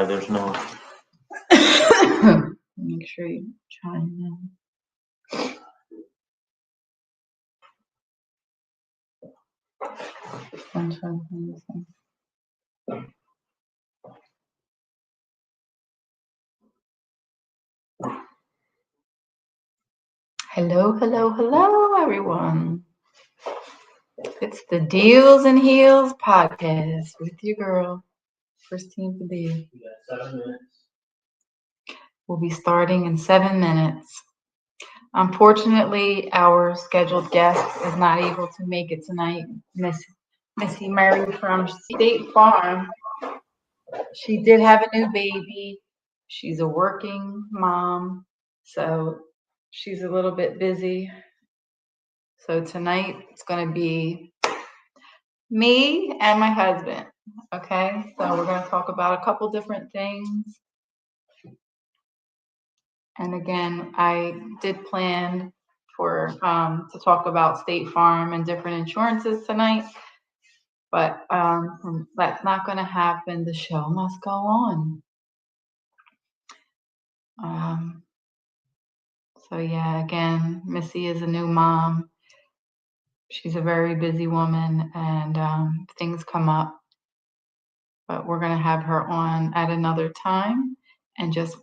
there's no. Make sure you chime in. Hello, everyone. It's the Deals and Heels podcast with your girl, Christine Padilla. We got 7 minutes. We'll be starting in 7 minutes. Unfortunately, our scheduled guest is not able to make it tonight. Missy Murray from State Farm. She did have a new baby. She's a working mom, so she's a little bit busy. So tonight it's going to be me and my husband. Okay, so we're going to talk about a couple different things. And again, I did plan for to talk about State Farm and different insurances tonight, but that's not going to happen. The show must go on. So yeah, again, Missy is a new mom. She's a very busy woman, and things come up. But we're going to have her on at another time and just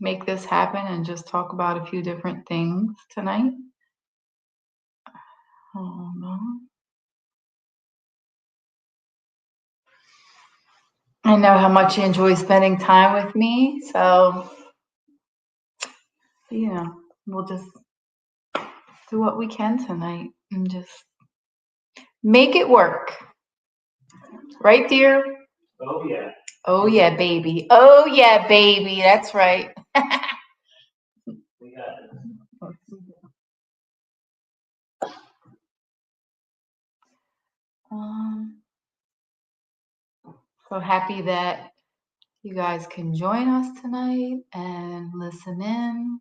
make this happen and just talk about a few different things tonight. Oh, no. I know how much you enjoy spending time with me, so yeah, we'll just do what we can tonight and just make it work. Right, dear? Oh, yeah. Oh, yeah, baby. Oh, yeah, baby. That's right. We got it. So happy that you guys can join us tonight and listen in.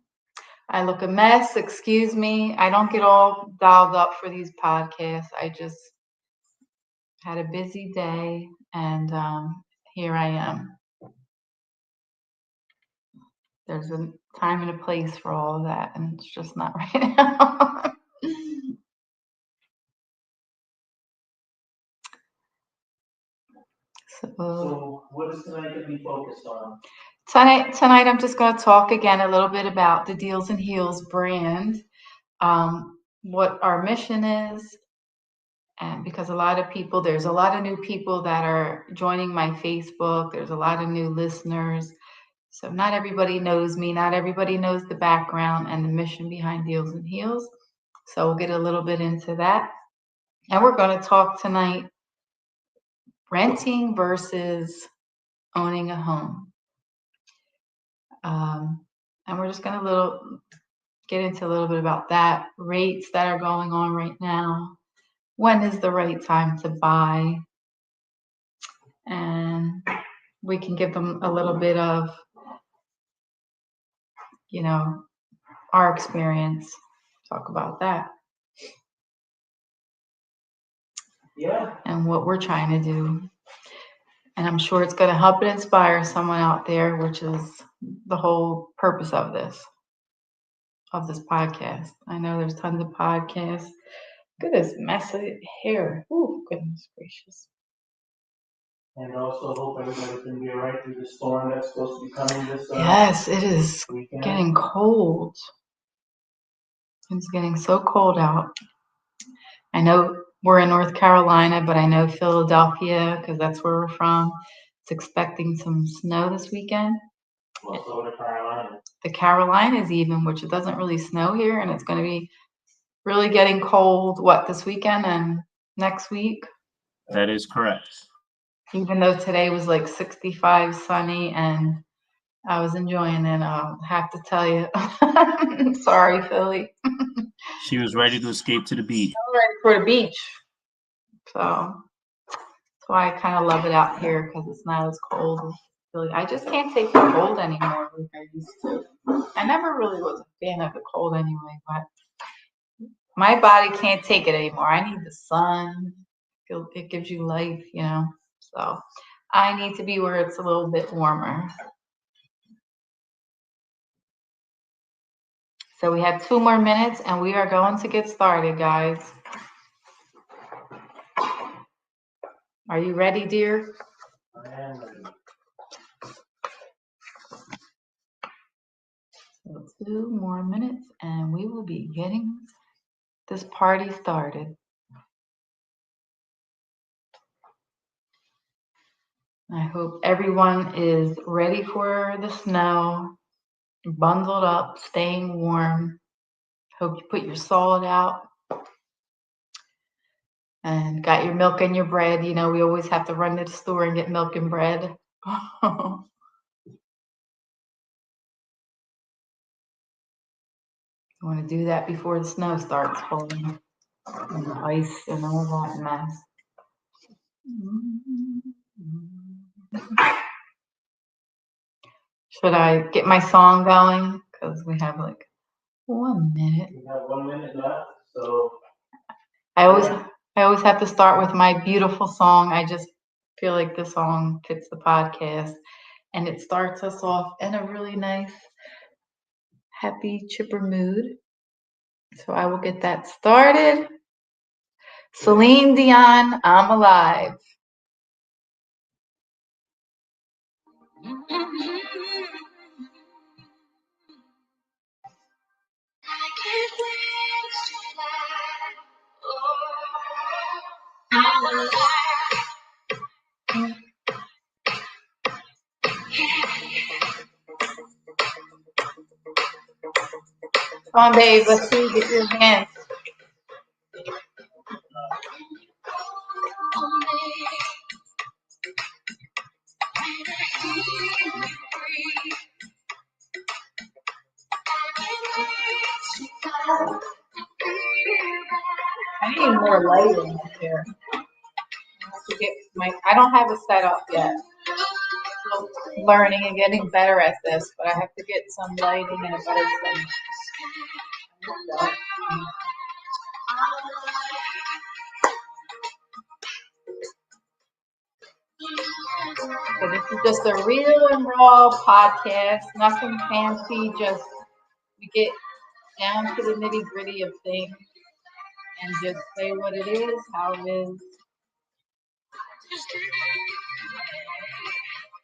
I look a mess. Excuse me. I don't get all dialed up for these podcasts. I just had a busy day, and here I am. There's a time and a place for all of that, and it's just not right now. So what is tonight going to be focused on? Tonight I'm just going to talk again a little bit about the Deals and Heels brand, what our mission is, and because there's a lot of new people that are joining my Facebook. There's a lot of new listeners. So not everybody knows me. Not everybody knows the background and the mission behind Deals and Heels. So we'll get a little bit into that. And we're going to talk tonight renting versus owning a home. And we're just going to get into a little bit about that, rates that are going on right now, when is the right time to buy, and we can give them a little bit of, our experience, talk about that. Yeah. And what we're trying to do. And I'm sure it's going to help and inspire someone out there, which is the whole purpose of this podcast. I know there's tons of podcasts. Look at this mess of hair. Oh, goodness gracious. And also hope everybody can be all right through the storm that's supposed to be coming this Yes, it is weekend. Getting cold. It's getting so cold out. I know we're in North Carolina, but I know Philadelphia, because that's where we're from, it's expecting some snow this weekend. Well, so the Carolinas. The Carolinas even, which it doesn't really snow here, and it's going to be really getting cold, this weekend and next week? That is correct. Even though today was like 65 sunny and I was enjoying it, I'll have to tell you. Sorry, Philly. She was ready to escape to the beach. I'm ready for the beach. So that's why I kind of love it out here, because it's not as cold as Philly. I just can't take the cold anymore like I used to. I never really was a fan of the cold anyway, but my body can't take it anymore. I need the sun. It gives you life, So I need to be where it's a little bit warmer. So we have 2 more minutes and we are going to get started, guys. Are you ready, dear? I am ready. So 2 more minutes and we will be getting this party started. I hope everyone is ready for the snow, bundled up, staying warm. Hope you put your salt out and got your milk and your bread. You know, we always have to run to the store and get milk and bread. I want to do that before the snow starts falling and the ice and all that mess. Should I get my song going? Because we have like 1 minute. We have 1 minute left, so I always have to start with my beautiful song. I just feel like the song fits the podcast, and it starts us off in a really nice, happy, chipper mood. So I will get that started. Celine Dion, I'm Alive. Come on, babe, let's see, get your hands. I need more lighting here. I don't have it set up yet. Still learning and getting better at this, but I have to get some lighting and a better setting. So this is just a real and raw podcast, nothing fancy, just we get down to the nitty gritty of things and just say what it is, how it is.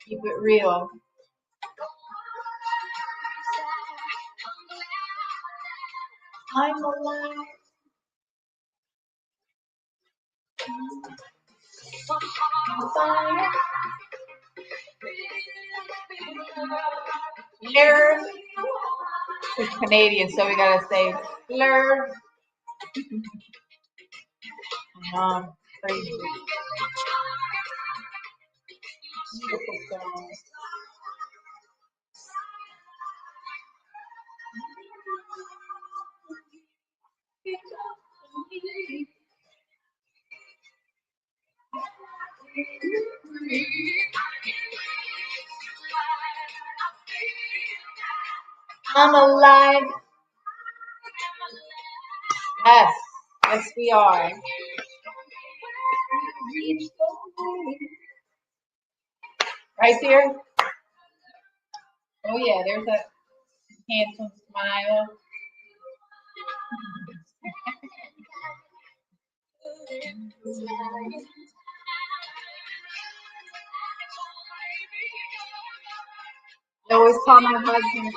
Keep it real. I'm alive. Lurd. It's Canadian, so we gotta say lurd. Crazy. Beautiful song. I'm alive. Yes, yes we are. Right there. Oh yeah, there's that handsome smile. I always tell my husband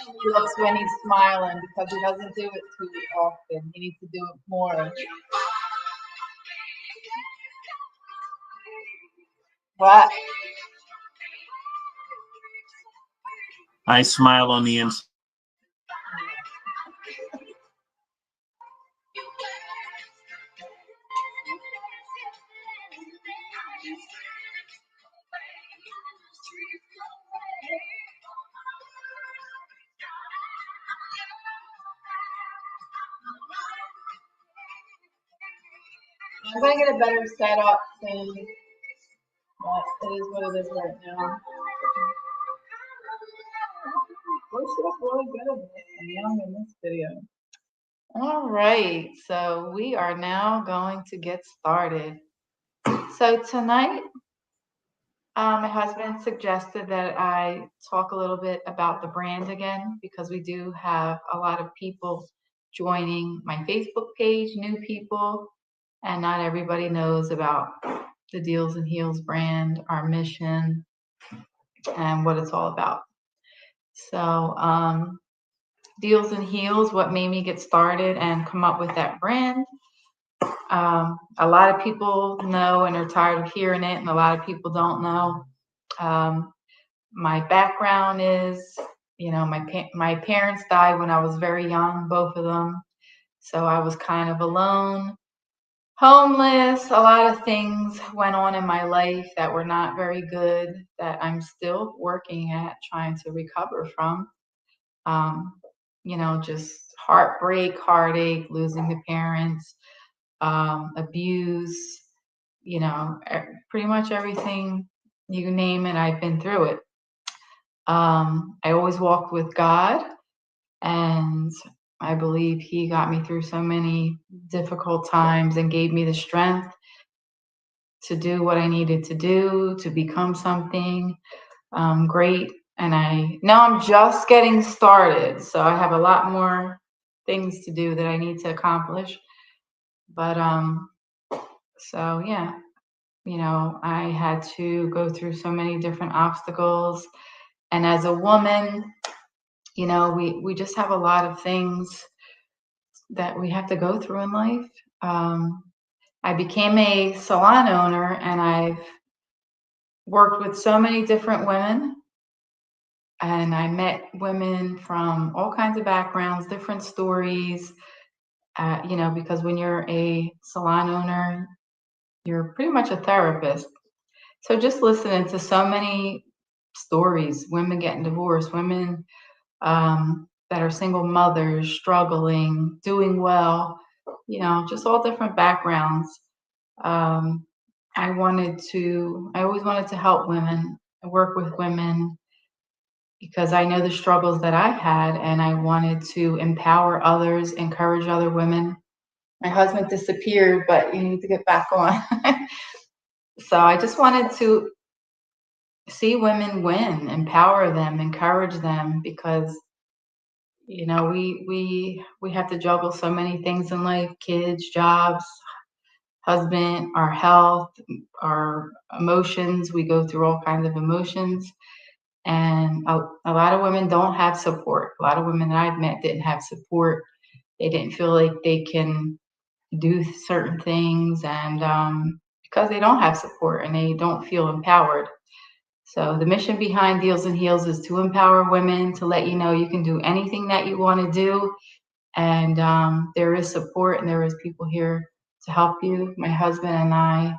he looks when he's smiling because he doesn't do it too often. He needs to do it more. What? I smile on the inside. I'm gonna get a better setup soon, but it is what it is right now. Looks really good and young in this video. All right, so we are now going to get started. So tonight My husband suggested that I talk a little bit about the brand again because we do have a lot of people joining my Facebook page, new people, and not everybody knows about the Deals and Heels brand, our mission, and what it's all about. So, Deals and Heels, what made me get started and come up with that brand. A lot of people know and are tired of hearing it, and a lot of people don't know. My background is, my parents died when I was very young, both of them. So I was kind of alone, homeless. A lot of things went on in my life that were not very good that I'm still working at trying to recover from. Just heartbreak, heartache, losing the parents, abuse, pretty much everything you name it, I've been through it. I always walked with God, and I believe He got me through so many difficult times and gave me the strength to do what I needed to do to become something great. And I know I'm just getting started, so I have a lot more things to do that I need to accomplish. But so yeah, I had to go through so many different obstacles. And as a woman, we just have a lot of things that we have to go through in life. I became a salon owner, and I've worked with so many different women, and I met women from all kinds of backgrounds, different stories, because when you're a salon owner, you're pretty much a therapist. So just listening to so many stories, women getting divorced, women that are single mothers, struggling, doing well, just all different backgrounds. Um, I always wanted to help women, work with women, because I know the struggles that I had, and I wanted to empower others, encourage other women. My husband disappeared, but you need to get back on. So I just wanted to see women win, empower them, encourage them, because we have to juggle so many things in life: kids, jobs, husband, our health, our emotions. We go through all kinds of emotions, and a lot of women don't have support. A lot of women that I've met didn't have support. They didn't feel like they can do certain things, and because they don't have support and they don't feel empowered. So the mission behind Deals and Heels is to empower women, to let you know you can do anything that you want to do. And there is support, and there is people here to help you. My husband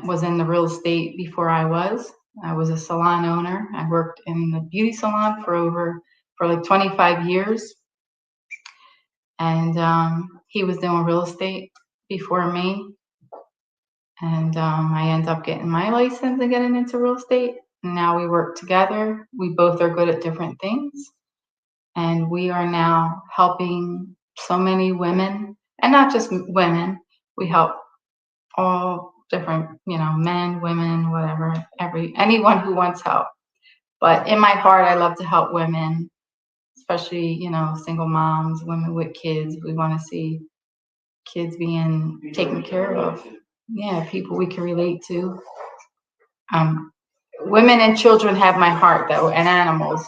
was in the real estate before I was. I was a salon owner. I worked in the beauty salon for like 25 years. And he was doing real estate before me. And I ended up getting my license and getting into real estate. And now we work together. We both are good at different things. And we are now helping so many women, and not just women. We help all different, men, women, whatever, anyone who wants help. But in my heart, I love to help women, especially, single moms, women with kids. We want to see kids being taken care of. Yeah, people we can relate to. Women and children have my heart, though, and animals.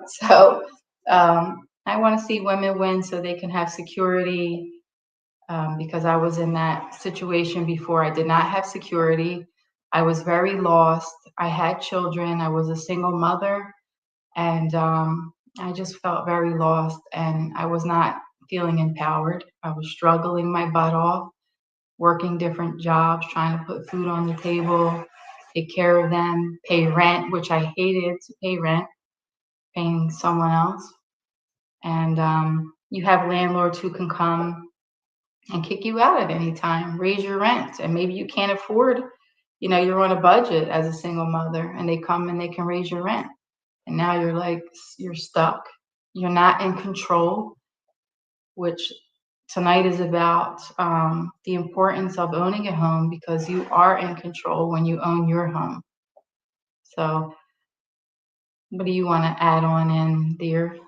So I want to see women win so they can have security, because I was in that situation before. I did not have security. I was very lost. I had children. I was a single mother, and I just felt very lost, and I was not feeling empowered. I was struggling my butt off, working different jobs, trying to put food on the table, take care of them, pay rent, which I hated to pay rent, paying someone else. And you have landlords who can come and kick you out at any time, raise your rent, and maybe you can't afford, you're on a budget as a single mother, and they come and they can raise your rent. And now you're stuck. You're not in control, which tonight is about the importance of owning a home, because you are in control when you own your home. So what do you want to add on in, dear?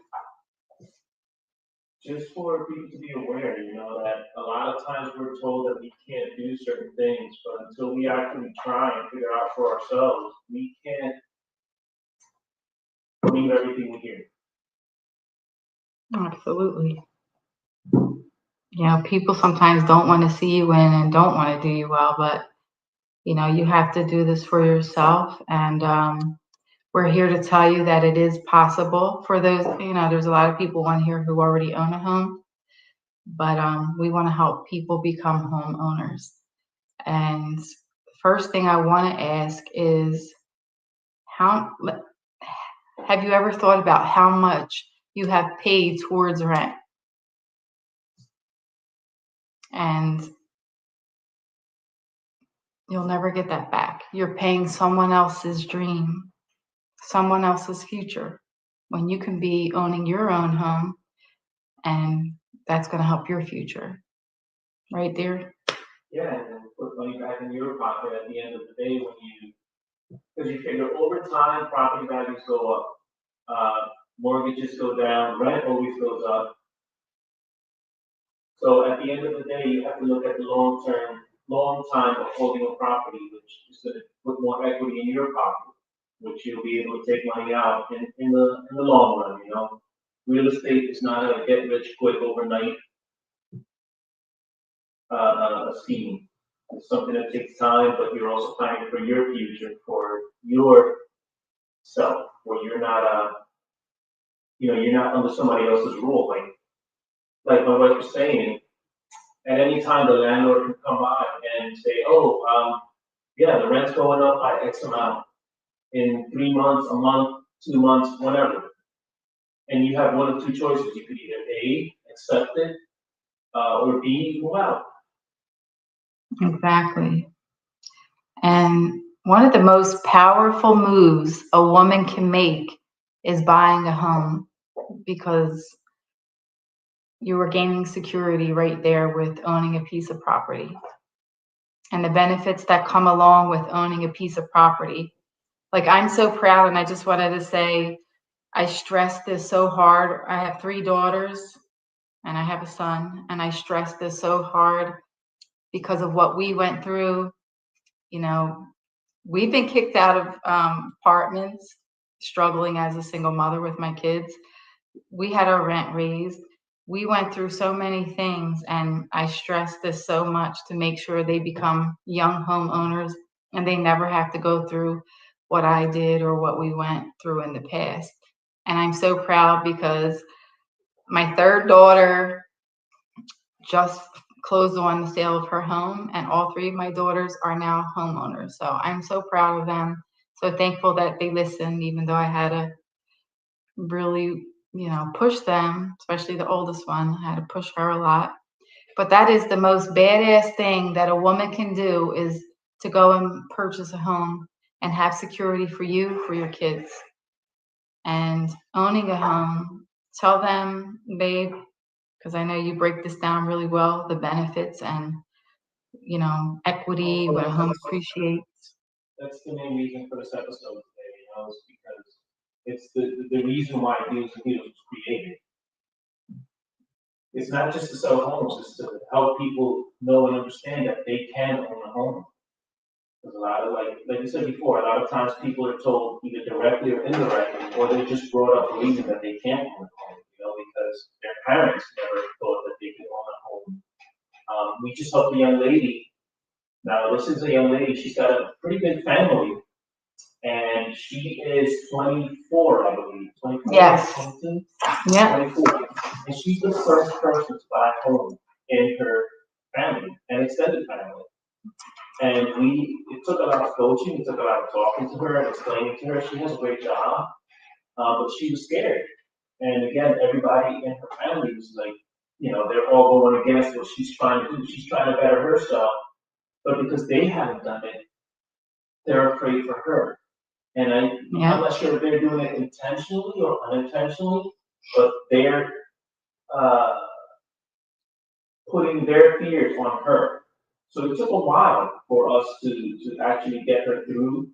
Just for people to be aware, that a lot of times we're told that we can't do certain things, but until we actually try and figure out for ourselves, we can't believe everything we hear. Absolutely. People sometimes don't want to see you win and don't want to do you well, but you have to do this for yourself. And we're here to tell you that it is possible for those, there's a lot of people on here who already own a home, but we want to help people become homeowners. And first thing I want to ask is, have you ever thought about how much you have paid towards rent? And you'll never get that back. You're paying someone else's dream, someone else's future, when you can be owning your own home, and that's going to help your future. Right, dear? Yeah, and then put money back in your pocket at the end of the day because you figure over time, property values go up, mortgages go down, rent always goes up. So at the end of the day, you have to look at the long time of holding a property, which is going to put more equity in your pocket, which you'll be able to take money out in the long run. Real estate is not a get rich quick overnight scheme. It's something that takes time, but you're also planning for your future, for yourself, where you're not you're not under somebody else's rule. Like my wife was saying, at any time the landlord can come by and say, oh, yeah, the rent's going up by X amount in 3 months, a month, 2 months, whatever. And you have one of two choices. You could either A, accept it, or B, move out. Exactly. And one of the most powerful moves a woman can make is buying a home, because you are gaining security right there with owning a piece of property, and the benefits that come along with owning a piece of property. Like, I'm so proud, and I just wanted to say, I stress this so hard. I have 3 daughters and I have a son, and I stress this so hard because of what we went through. We've been kicked out of apartments, struggling as a single mother with my kids. We had our rent raised. We went through so many things, and I stress this so much to make sure they become young homeowners and they never have to go through what I did or what we went through in the past. And I'm so proud because my 3rd daughter just closed on the sale of her home, and all 3 of my daughters are now homeowners. So I'm so proud of them. So thankful that they listened, even though I had to really, push them, especially the oldest one. I had to push her a lot. But that is the most badass thing that a woman can do, is to go and purchase a home and have security for you, for your kids. And owning a home, tell them, babe, because I know you break this down really well, the benefits and, equity, when a home appreciates. That's the main reason for this episode today, is because it's the reason why Deals and Heals was created. It's not just to sell homes, it's to help people know and understand that they can own a home. Because a lot of, like you said before, a lot of times people are told either directly or indirectly, or they're just brought up believing that they can't own a home, because their parents never thought that they could own a home. We just helped a young lady. Now, this is a young lady, she's got a pretty good family, and she is 24, I believe. 24? Yes. 22? Yeah. 24. And she's the first person to buy a home in her family, an extended family. And it took a lot of coaching, it took a lot of talking to her and explaining to her. She has a great job, but she was scared. And again, everybody in her family was like, they're all going against what she's trying to do. She's trying to better herself, but because they haven't done it, they're afraid for her. And I'm not sure if they're doing it intentionally or unintentionally, but they're putting their fears on her. So it took a while for us to actually get her through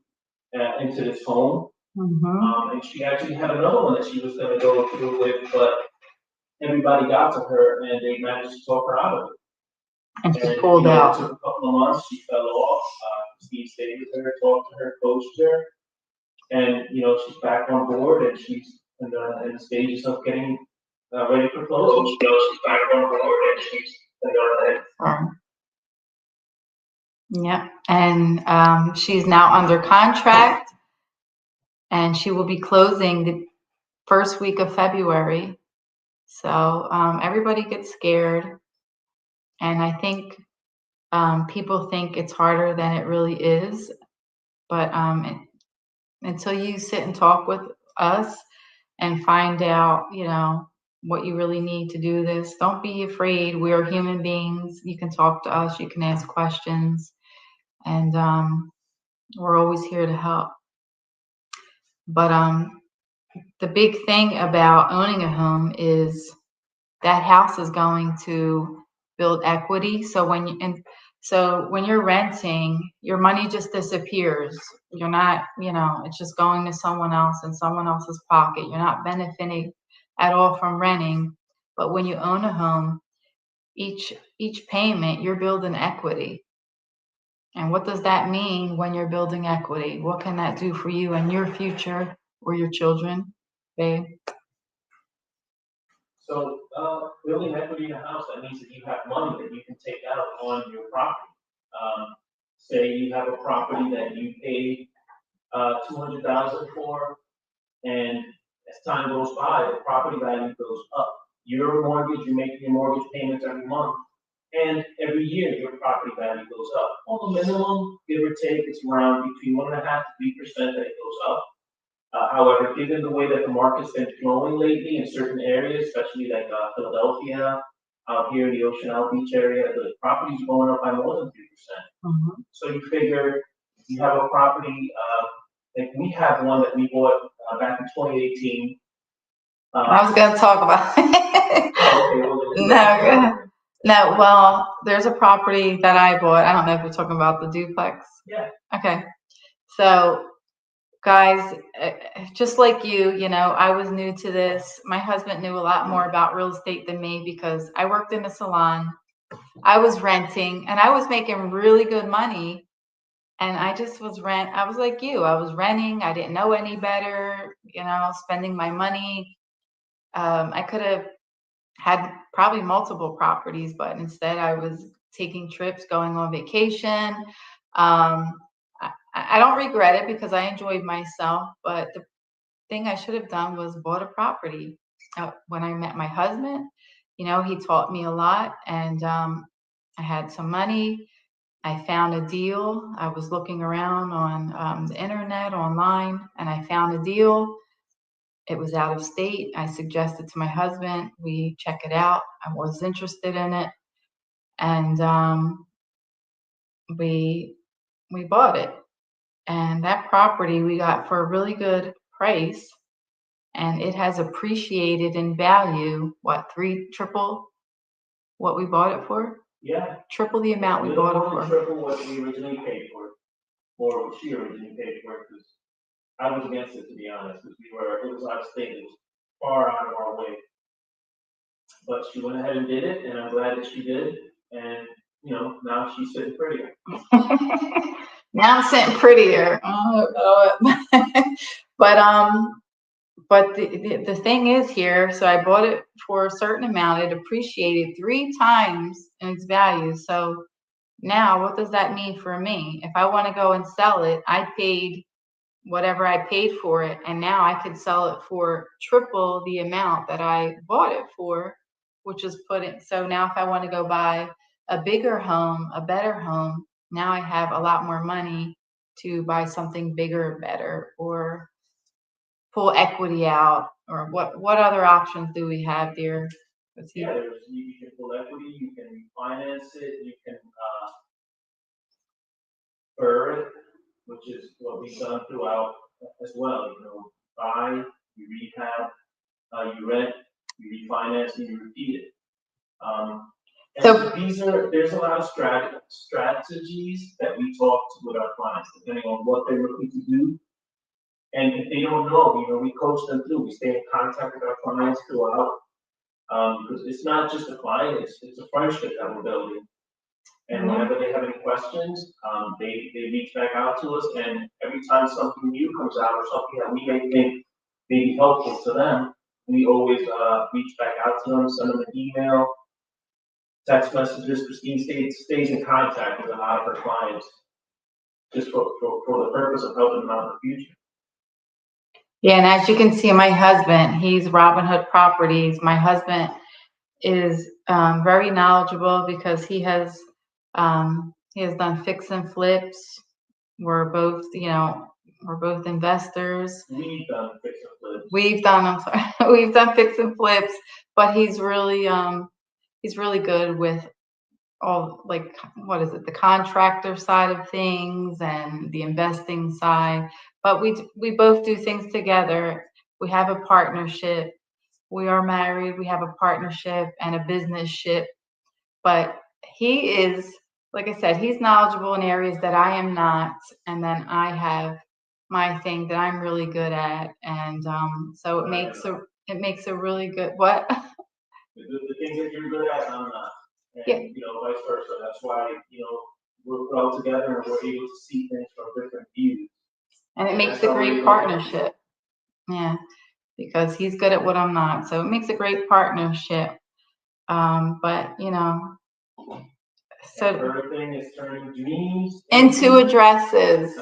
into this home. And she actually had another one that she was going to go through with, but everybody got to her and they managed to talk her out of it. And she pulled out. It took a couple of months. She fell off. Steve stayed with her, talked to her, coached her, and she's back on board and she's in the stages of getting ready for closing. She's back on board and she's Yeah, and she's now under contract, and she will be closing the first week of February. So everybody gets scared, and I think people think it's harder than it really is. But until you sit and talk with us and find out, what you really need to do this, don't be afraid. We are human beings. You can talk to us. You can ask questions, and we're always here to help. But the big thing about owning a home is that house is going to build equity. So when you're renting, your money just disappears. You're not, it's just going to someone else in someone else's pocket. You're not benefiting at all from renting. But when you own a home, each payment, you're building equity. And what does that mean when you're building equity? What can that do for you and your future or your children, babe? So building equity in a house, that means that you have money that you can take out on your property. Say you have a property that you paid $200,000 for, and as time goes by, the property value goes up. Your mortgage, you're making your mortgage payments every month, and every year your property value goes up. On the minimum, give or take, it's around between 1.5% to 3% that it goes up. However, given the way that the market's been flowing lately in certain areas, especially like Philadelphia, out here in the Ocean Isle Beach area, the property's going up by more than 3%. So you figure you have a property, like we have one that we bought back in 2018. I was going to talk about it. No, well, there's a property that I bought. I don't know if you're talking about the duplex. Yeah. Okay. So, guys, just like you, I was new to this. My husband knew a lot more about real estate than me because I worked in a salon. I was renting and I was making really good money. And I just was I was like you. I was renting. I didn't know any better, spending my money. I could have had probably multiple properties, but instead I was taking trips, going on vacation. I don't regret it because I enjoyed myself, but the thing I should have done was bought a property. When I met my husband, he taught me a lot, and I had some money. I found a deal. I was looking around on the internet, online, and I found a deal. It was out of state. I suggested to my husband, we check it out. I was interested in it. And we bought it. And that property we got for a really good price. And it has appreciated in value, triple what we bought it for? Yeah. Triple the amount we bought it for. Triple what we originally paid for, or what she originally paid for, because I was against it, to be honest, because it was out of state, it was far out of our way. But she went ahead and did it, and I'm glad that she did. And, now she's sitting prettier. Now I'm sitting prettier. But the thing is here, so I bought it for a certain amount. It appreciated 3 times in its value. So now what does that mean for me? If I want to go and sell it, I paid whatever I paid for it, and now I could sell it for triple the amount that I bought it for, which is so now if I want to go buy a bigger home, a better home, now I have a lot more money to buy something bigger, better, or pull equity out, or what other options do we have, dear? You can pull equity, you can refinance it, you can BRRRR it, which is what we've done throughout as well. Buy, you rehab, you rent, you refinance, and you repeat it. So- There's a lot of strategies that we talk with our clients, depending on what they're looking to do. And if they don't know, we coach them through. We stay in contact with our clients throughout. Because it's not just a client, it's a friendship that we're building. And whenever they have any questions, they reach back out to us, and every time something new comes out or something that we may think may be helpful to them, we always reach back out to them, send them an email, text messages. Christine stays in contact with a lot of her clients just for the purpose of helping them out in the future. Yeah, and as you can see, my husband, he's Robin Hood Properties. My husband is very knowledgeable because he has done fix and flips. We're both investors. We've done fix and flips. We've done fix and flips, but he's really good with all, like, what is it, the contractor side of things and the investing side. But we both do things together. We have a partnership. We are married. We have a partnership and a business ship. But he is, like I said, he's knowledgeable in areas that I am not, and then I have my thing that I'm really good at, and so it makes a really good what. The things that you're good at, I'm not. And, Yeah. Vice versa. That's why, we're all together and we're able to see things from different views. And it makes a great partnership. Yeah, because he's good at what I'm not. So it makes a great partnership. But, so Everything is turning dreams into addresses.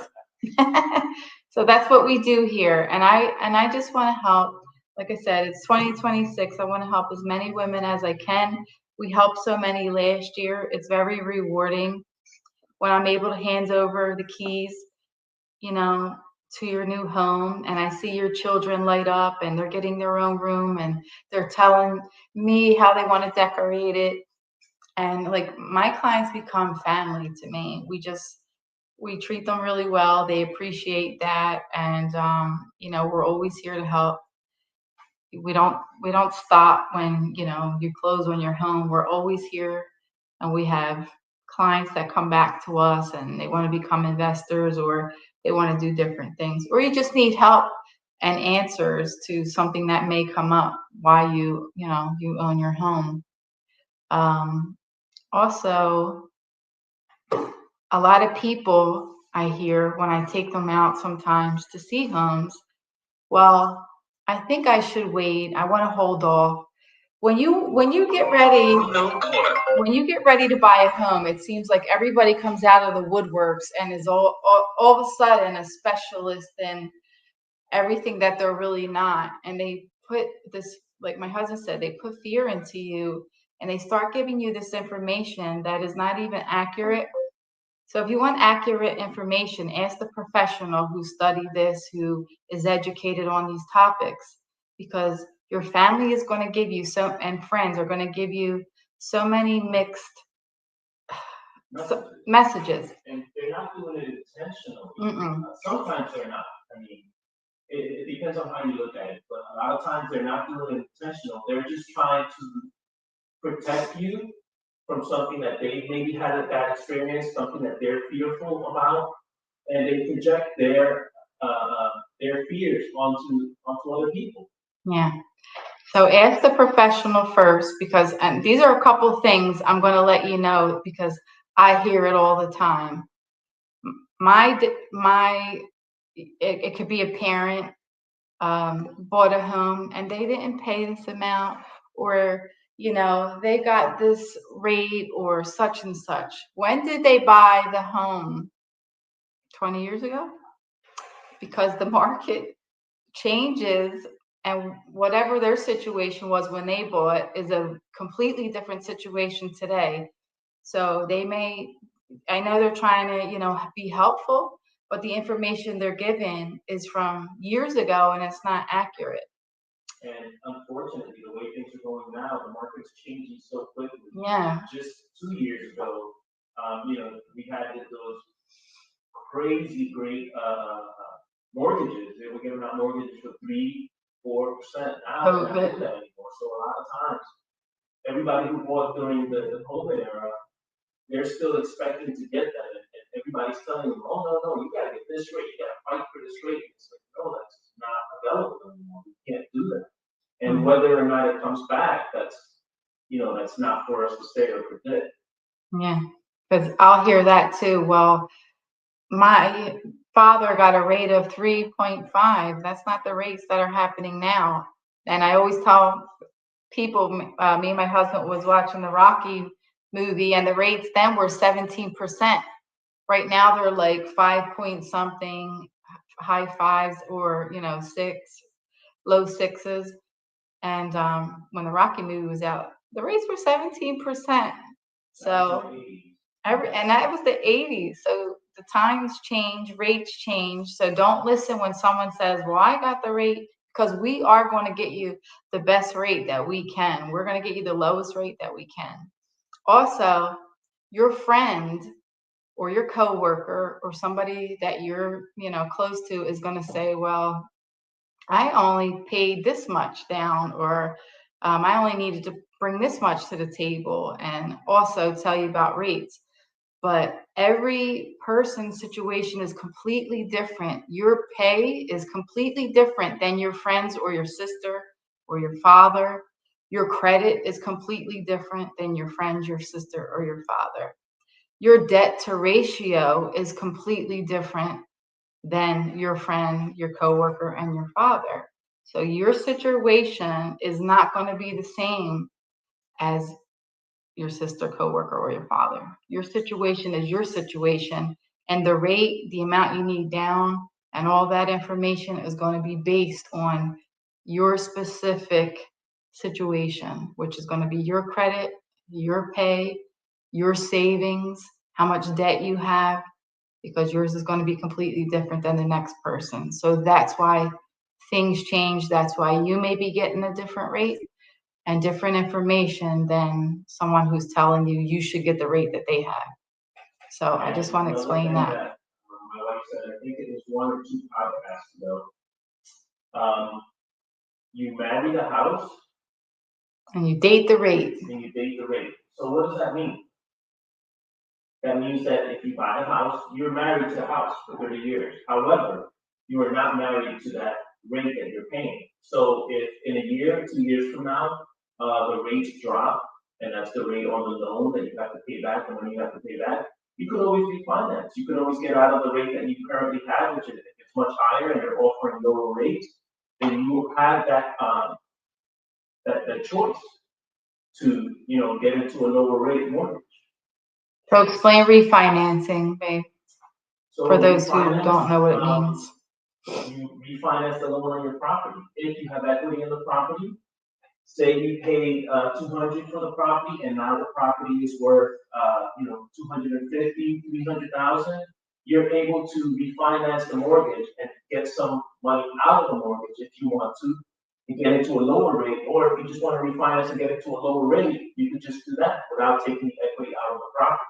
So that's what we do here. And I just want to help. Like I said, it's 2026. I want to help as many women as I can. We helped so many last year. It's very rewarding when I'm able to hand over the keys, to your new home, and I see your children light up and they're getting their own room and they're telling me how they want to decorate it. And like, my clients become family to me. We treat them really well. They appreciate that. And, we're always here to help. We don't stop when, you close on your home. We're always here, and we have clients that come back to us and they want to become investors, or they want to do different things, or you just need help and answers to something that may come up while you own your home. Also, a lot of people I hear when I take them out sometimes to see homes, well, I think I should wait. I want to hold off. When you get ready to buy a home, it seems like everybody comes out of the woodworks and is all of a sudden a specialist in everything that they're really not. And they put this, like my husband said, they put fear into you, and they start giving you this information that is not even accurate. So if you want accurate information, ask the professional who studied this, who is educated on these topics, because your family is going to give you and friends are going to give you so many mixed messages. And they're not doing it intentionally. Sometimes they're not. I mean, it depends on how you look at it, but a lot of times they're not doing it intentional. They're just trying to protect you from something that they maybe had a bad experience, something that they're fearful about, and they project their fears onto other people. Yeah. So ask the professional first, because, and these are a couple things I'm going to let you know because I hear it all the time. It could be a parent bought a home and they didn't pay this amount, or they got this rate or such and such. When did they buy the home? 20 years ago? Because the market changes, and whatever their situation was when they bought is a completely different situation today. So I know they're trying to, be helpful, but the information they're given is from years ago and it's not accurate. And unfortunately, the way things are going now, the market's changing so quickly. Yeah. Just 2 years ago, we had those crazy great mortgages. They were giving out mortgages for 3-4%. Now they're not doing that anymore. So a lot of times, everybody who bought during the COVID era, they're still expecting to get that, and everybody's telling them, oh, no, you gotta get this rate, you gotta fight for this rate. It's like, no, that's not available anymore. We can't do that. And whether or not it comes back, that's not for us to say or predict. Yeah, because I'll hear that too. Well, my father got a rate of 3.5. That's not the rates that are happening now. And I always tell people, me and my husband was watching the Rocky movie, and the rates then were 17%. Right now they're like 5 point something, high fives, or six, low sixes. And when the Rocky movie was out, the rates were 17%. So and that was the 80s. So the times change, rates change. So don't listen when someone says, well, I got the rate, because we are going to get you the best rate that we can. We're going to get you the lowest rate that we can. Also, your friend or your coworker or somebody that you're, close to is going to say, well, I only paid this much down, or I only needed to bring this much to the table, and also tell you about rates. But every person's situation is completely different. Your pay is completely different than your friends or your sister or your father. Your credit is completely different than your friends, your sister, or your father. Your debt to ratio is completely different than your friend, your coworker, and your father. So your situation is not going to be the same as your sister, coworker, or your father. Your situation is your situation, and the rate, the amount you need down, and all that information is going to be based on your specific situation, which is going to be your credit, your pay, your savings, how much debt you have, because yours is going to be completely different than the next person. So that's why things change. That's why you may be getting a different rate and different information than someone who's telling you you should get the rate that they have. So I just want to explain that. My wife said, I think it was 1 or 2 podcasts ago. You marry the house. And you date the rate. So what does that mean? That means that if you buy a house, you're married to the house for 30 years. However, you are not married to that rate that you're paying. So if in a year, 2 years from now, the rates drop, and that's the rate on the loan that you have to pay back, and when you have to pay back, you could always refinance. You could always get out of the rate that you currently have, which is if it's much higher and they're offering lower rates, then you have that choice to get into a lower rate mortgage. So explain refinancing, babe, So for those who don't know what it means. You refinance the loan on your property. If you have equity in the property, say you paid $200 for the property, and now the property is worth $250,000, $300,000. You're able to refinance the mortgage and get some money out of the mortgage if you want to, and get into a lower rate. Or if you just want to refinance and get it to a lower rate, you can just do that without taking the equity out of the property.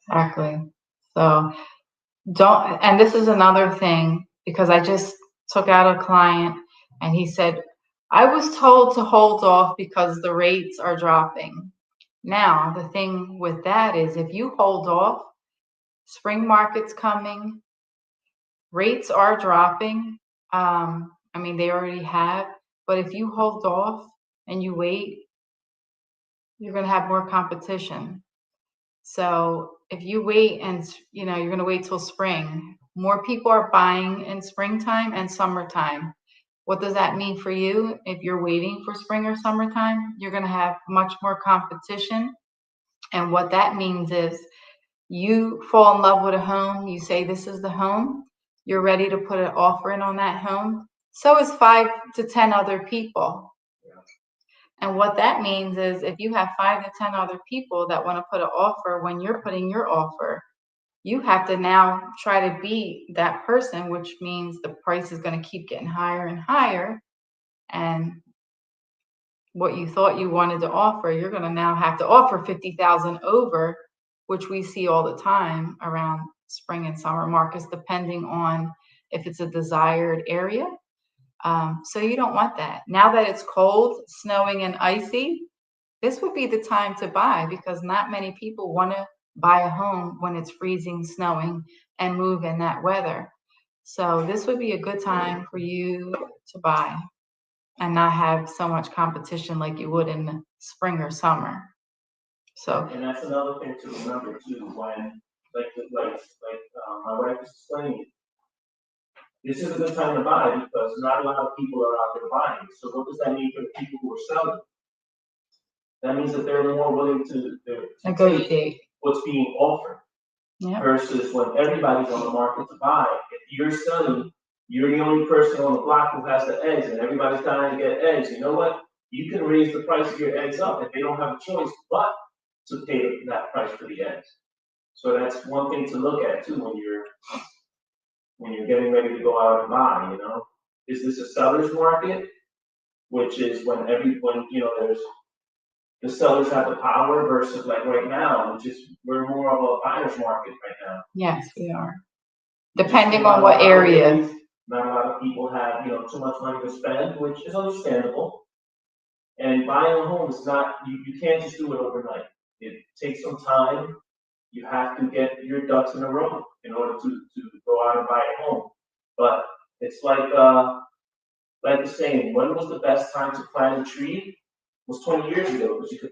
Exactly. So don't, and this is another thing, because I just took out a client and he said, I was told to hold off because the rates are dropping. Now, the thing with that is, if you hold off, spring market's coming, rates are dropping. They already have, but if you hold off and you wait, you're going to have more competition. So if you wait and, you're going to wait till spring, more people are buying in springtime and summertime. What does that mean for you? If you're waiting for spring or summertime, you're going to have much more competition. And what that means is you fall in love with a home, you say, this is the home, you're ready to put an offer in on that home. So is 5 to 10 other people. And what that means is, if you have 5 to 10 other people that want to put an offer when you're putting your offer, you have to now try to beat that person, which means the price is going to keep getting higher and higher. And what you thought you wanted to offer, you're going to now have to offer 50,000 over, which we see all the time around spring and summer markets, depending on if it's a desired area. So you don't want that. Now that it's cold, snowing, and icy, this would be the time to buy, because not many people want to buy a home when it's freezing, snowing, and move in that weather. So this would be a good time for you to buy and not have so much competition like you would in the spring or summer. So, And that's another thing to remember too, when, my wife is explaining, this is a good time to buy because not a lot of people are out there buying. So what does that mean for the people who are selling? That means that they're more willing to negotiate take what's being offered. Yeah. Versus when everybody's on the market to buy. If you're selling, you're the only person on the block who has the eggs, and everybody's dying to get eggs. You know what? You can raise the price of your eggs up, and they don't have a choice but to pay that price for the eggs. So that's one thing to look at too when you're getting ready to go out and buy. You know, is this a seller's market, which is when there's the sellers have the power, versus like right now, which is we're more of a buyer's market right now. Yes, we are. Depending on what area. Not a lot of people have, too much money to spend, which is understandable. And buying a home is not, you can't just do it overnight. It takes some time. You have to get your ducks in a row in order to go out and buy a home. But it's like the saying, when was the best time to plant a tree? Was 20 years ago, because you could,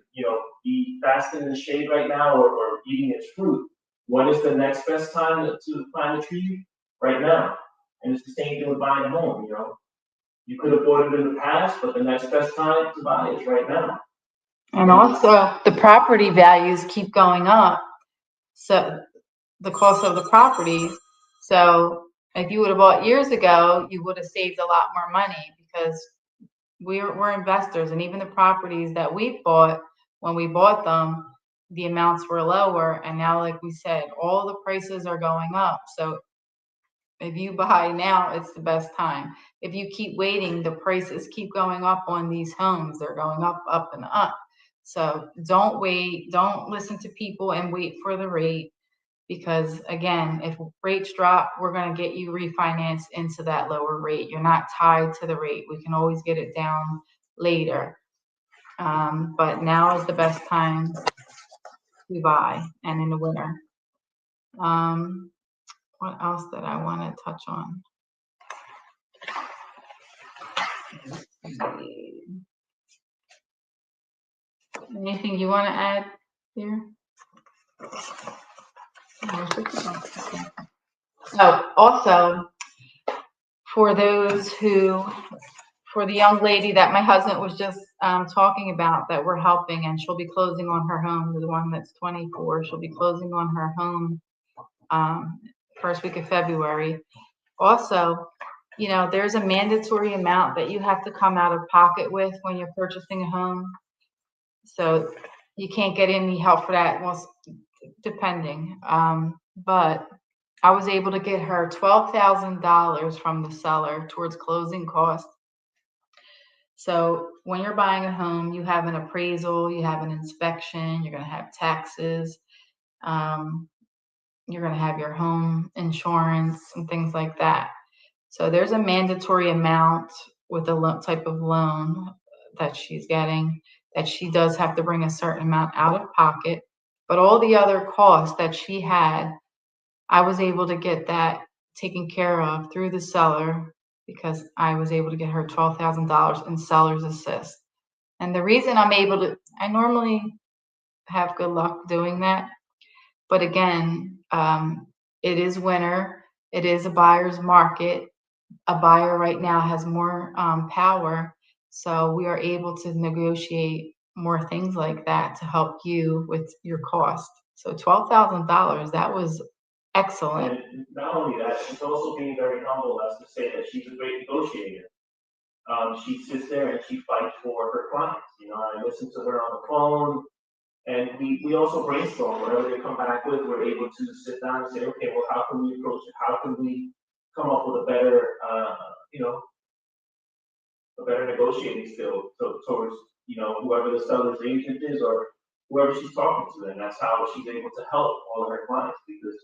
be basking in the shade right now or eating its fruit. When is the next best time to plant a tree? Right now. And it's the same thing with buying a home, You could have bought it in the past, but the next best time to buy is right now. And also, the property values keep going up. So the cost of the property. So if you would have bought years ago, you would have saved a lot more money, because we're investors, and even the properties that we bought, when we bought them, the amounts were lower, and now, like we said, all the prices are going up. So if you buy now, it's the best time. If you keep waiting, the prices keep going up on these homes. They're going up, up, and up. So don't wait. Don't listen to people and wait for the rate, because again, if rates drop, we're going to get you refinanced into that lower rate. You're not tied to the rate. We can always get it down later. But now is the best time to buy, and in the winter. What else did I want to touch on? Anything you want to add here? Oh, also, for the young lady that my husband was just talking about, that we're helping, and she'll be closing on her home, the one that's 24, she'll be closing on her home first week of February. Also, there's a mandatory amount that you have to come out of pocket with when you're purchasing a home. So you can't get any help for that, well, depending. But I was able to get her $12,000 from the seller towards closing costs. So when you're buying a home, you have an appraisal, you have an inspection, you're going to have taxes, you're going to have your home insurance and things like that. So there's a mandatory amount with the type of loan that she's getting, that she does have to bring a certain amount out of pocket. But all the other costs that she had, I was able to get that taken care of through the seller, because I was able to get her $12,000 in seller's assist. And the reason I'm able to, I normally have good luck doing that. But again, it is winter. It is a buyer's market. A buyer right now has more power. So we are able to negotiate more things like that to help you with your cost. So $12,000, that was excellent. And not only that, she's also being very humble as to say that she's a great negotiator. She sits there and she fights for her clients. I listen to her on the phone, and we also brainstorm. Whatever they come back with, we're able to sit down and say, okay, well, how can we approach it? How can we come up with a better, a better negotiating skill towards, whoever the seller's agent is or whoever she's talking to. And that's how she's able to help all of her clients, because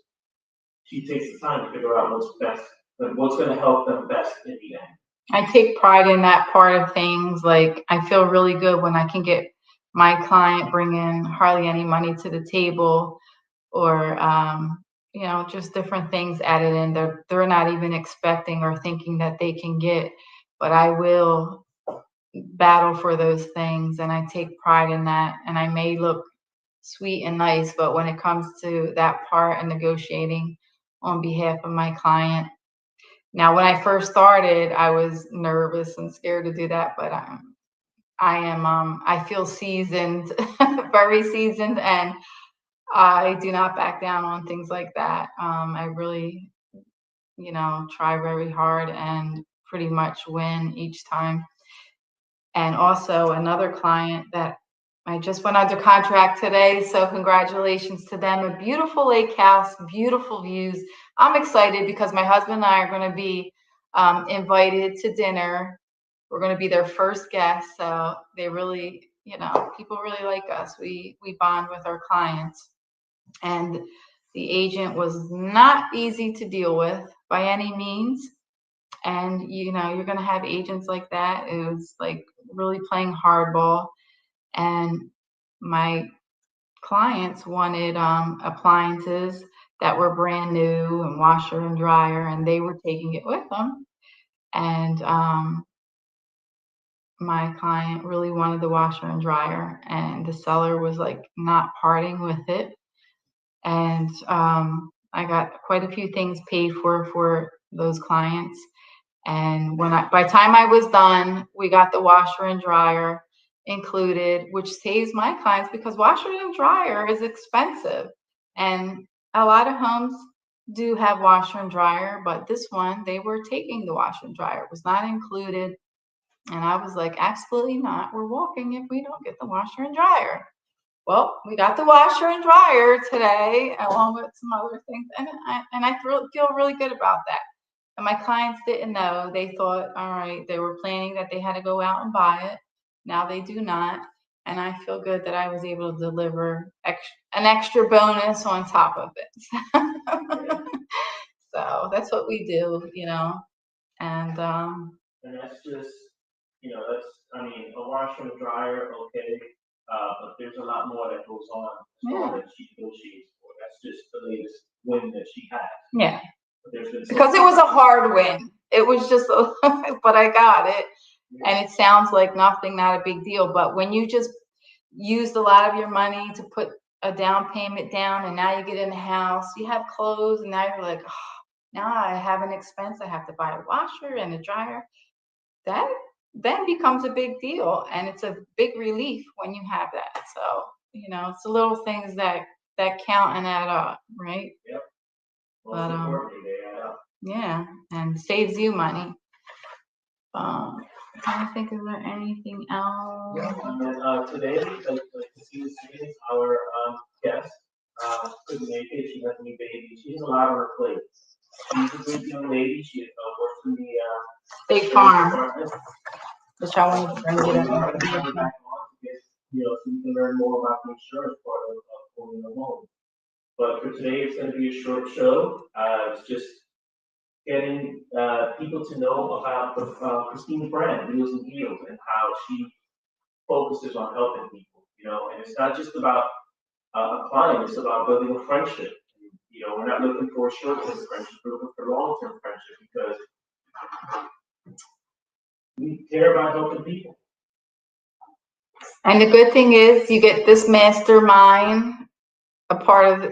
she takes the time to figure out what's best, what's going to help them best in the end. I take pride in that part of things. Like, I feel really good when I can get my client bringing hardly any money to the table, or you know, just different things added in. They're not even expecting or thinking that they can get, but I will battle for those things, and I take pride in that. And I may look sweet and nice, but when it comes to that part and negotiating on behalf of my client, now when I first started, I was nervous and scared to do that, but I feel seasoned, very seasoned, and I do not back down on things like that. I really, you know, try very hard and pretty much win each time. And also another client that I just went under contract today, so congratulations to them. A beautiful lake house, beautiful views. I'm excited because my husband and I are going to be invited to dinner. We're going to be their first guests, so they really, you know, people really like us. We bond with our clients, and the agent was not easy to deal with by any means. And you know, you're going to have agents like that. It was like really playing hardball. And my clients wanted appliances that were brand new and washer and dryer, and they were taking it with them. And my client really wanted the washer and dryer, and the seller was like not parting with it. And I got quite a few things paid for those clients. And by the time I was done, we got the washer and dryer included, which saves my clients because washer and dryer is expensive. And a lot of homes do have washer and dryer, but this one, they were taking the washer and dryer. It was not included. And I was like, absolutely not. We're walking if we don't get the washer and dryer. Well, we got the washer and dryer today, along with some other things. And I feel really good about that. And my clients didn't know. They thought, all right, they were planning that they had to go out and buy it. Now they do not. And I feel good that I was able to deliver an extra bonus on top of it. So that's what we do, you know. And that's just, you know, that's, I mean, a washer and dryer, okay, but there's a lot more that goes on that she negotiates for. That's just the latest win that she has. Yeah. Because it was a hard win. It was just, but I got it. And it sounds like nothing, not a big deal. But when you just used a lot of your money to put a down payment down, and now you get in the house, you have clothes, and now you're like, oh, now I have an expense. I have to buy a washer and a dryer. That then becomes a big deal. And it's a big relief when you have that. So, you know, it's the little things that count and add up, right? Yep. But yeah, and saves you money. I think, is there anything else? Yeah, and then today, like Christina said, our guest, she has a new baby. She has a lot on her plate. She's a good young lady. She works in the State Farm, which I wanted to bring it up. You know, so you can learn more about the insurance part of owning a home. But for today, it's going to be a short show. It's just getting people to know about Christine's brand, Wheels and Heels, and how she focuses on helping people. You know, and it's not just about a client; it's about building a friendship. You know, we're not looking for a short-term friendship; we're looking for long-term friendship because we care about helping people. And the good thing is, you get this mastermind.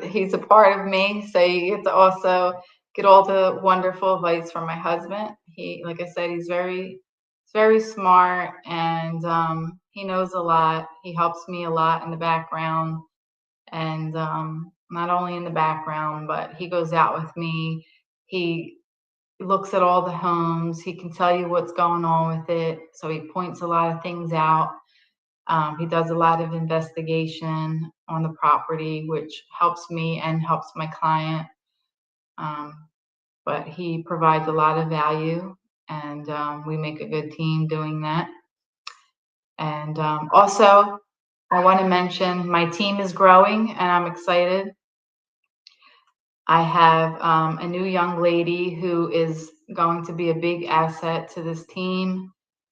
He's a part of me, so you get to also get all the wonderful advice from my husband. He, like I said, he's very smart, and he knows a lot. He helps me a lot in the background, and not only in the background, but he goes out with me. He looks at all the homes. He can tell you what's going on with it, so he points a lot of things out. He does a lot of investigation on the property, which helps me and helps my client. But he provides a lot of value, and we make a good team doing that. And also, I want to mention my team is growing, and I'm excited. I have a new young lady who is going to be a big asset to this team.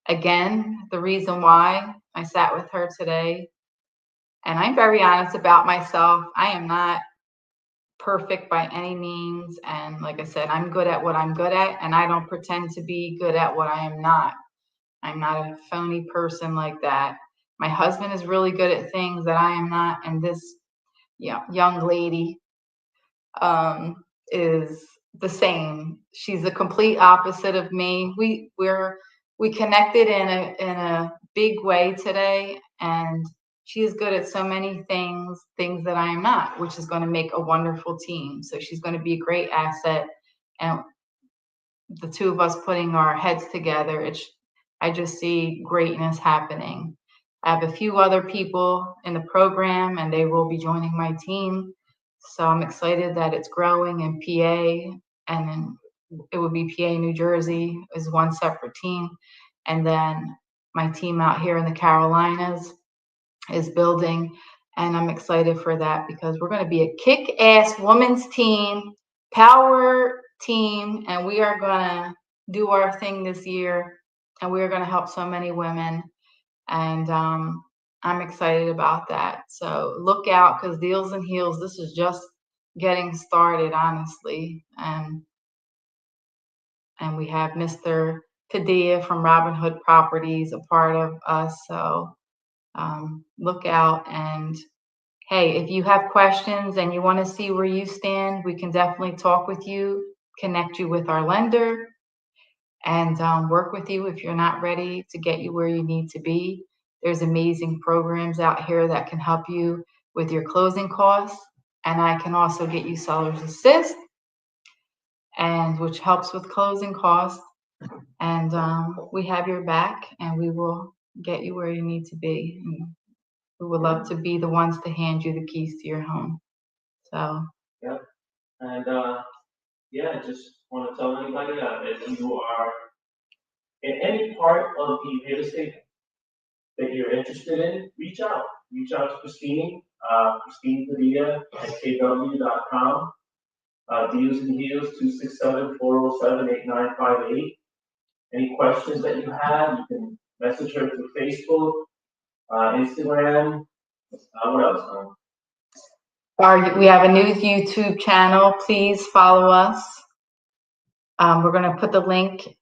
Again, the reason why I sat with her today And I'm very honest about myself. I am not perfect by any means. And like I said, I'm good at what I'm good at, and I don't pretend to be good at what I am not. I'm not a phony person like that. My husband is really good at things that I am not, and this young lady is the same. She's the complete opposite of me. We connected in a big way today, and she is good at so many things that I am not, which is going to make a wonderful team. So she's going to be a great asset, and the two of us putting our heads together, I just see greatness happening. I have a few other people in the program, and they will be joining my team. So I'm excited that it's growing in PA, and then it would be PA, New Jersey is one separate team. And then my team out here in the Carolinas is building. And I'm excited for that because we're going to be a kick-ass women's team, power team, and we are going to do our thing this year. And we are going to help so many women. And I'm excited about that. So look out, because Deals and Heels, this is just getting started, honestly. And we have Mr. Padilla from Robin Hood Properties a part of us. So look out. And hey, if you have questions and you want to see where you stand, we can definitely talk with you, connect you with our lender, and work with you if you're not ready to get you where you need to be. There's amazing programs out here that can help you with your closing costs. And I can also get you seller's assist, and which helps with closing costs. And we have your back, and we will get you where you need to be. And we would love to be the ones to hand you the keys to your home. So. Yep. And just want to tell anybody if you are in any part of the real estate that you're interested in, reach out. Reach out to Christine, Christine Padilla at kw.com. Deals and Heels 267-407-8958. Any questions that you have, you can message her through Facebook, Instagram. What else? We have a new YouTube channel. Please follow us. We're going to put the link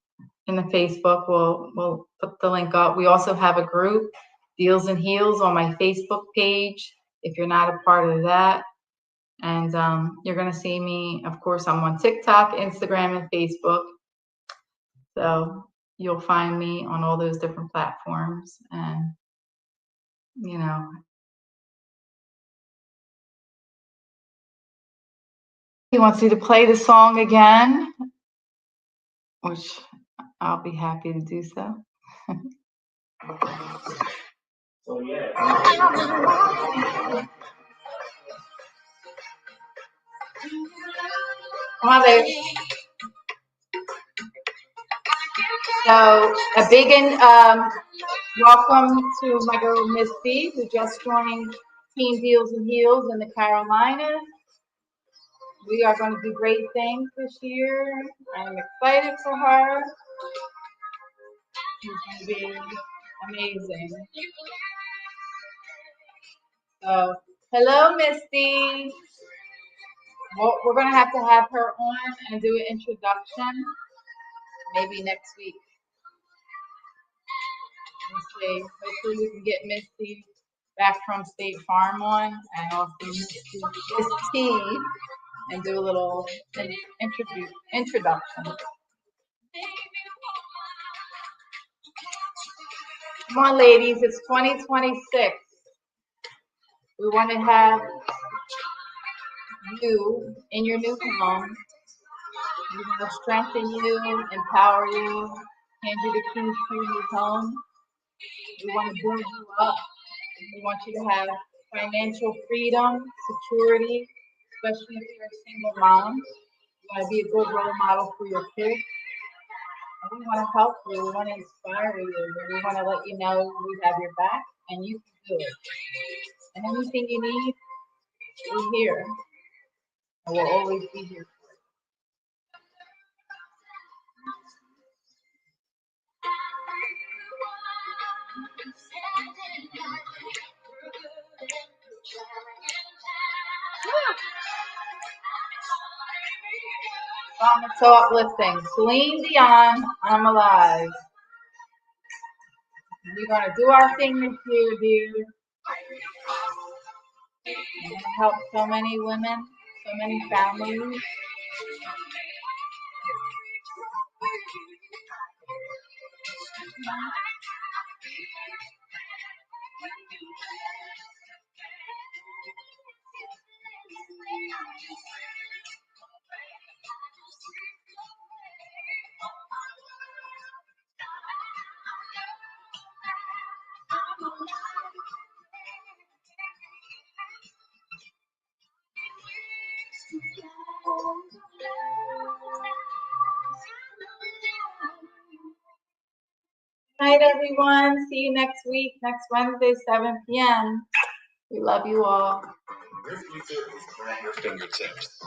in the Facebook. We'll put the link up. We also have a group, Deals and Heels, on my Facebook page, if you're not a part of that. And you're going to see me, of course, I'm on TikTok, Instagram, and Facebook. So you'll find me on all those different platforms. And, he wants you to play the song again, which I'll be happy to do so. So yeah. Come on, baby. So a big welcome to my girl Misty, who just joined Team Deals and Heels in the Carolinas. We are going to do great things this year. I'm excited for her. She's going to be amazing. So, hello, Misty. Well, we're going to have her on and do an introduction maybe next week. Let's see. Hopefully we can get Misty back from State Farm on, and also Miss T, and do a little introduction. Come on, ladies, it's 2026. We want to have you in your new home. We want to strengthen you, empower you, hand you the keys to your new home. We want to build you up. We want you to have financial freedom, security, especially if you're a single mom. You want to be a good role model for your kids. And we want to help you. We want to inspire you. We want to let you know we have your back and you can do it. And anything you need, we're here. And we'll always be here for you. song is so uplifting. Celine Dion, I'm alive. We're gonna do our thing this year, dear. We're gonna help so many women, so many families. Good night, everyone. See you next week, next Wednesday, 7 p.m. We love you all. At your fingertips.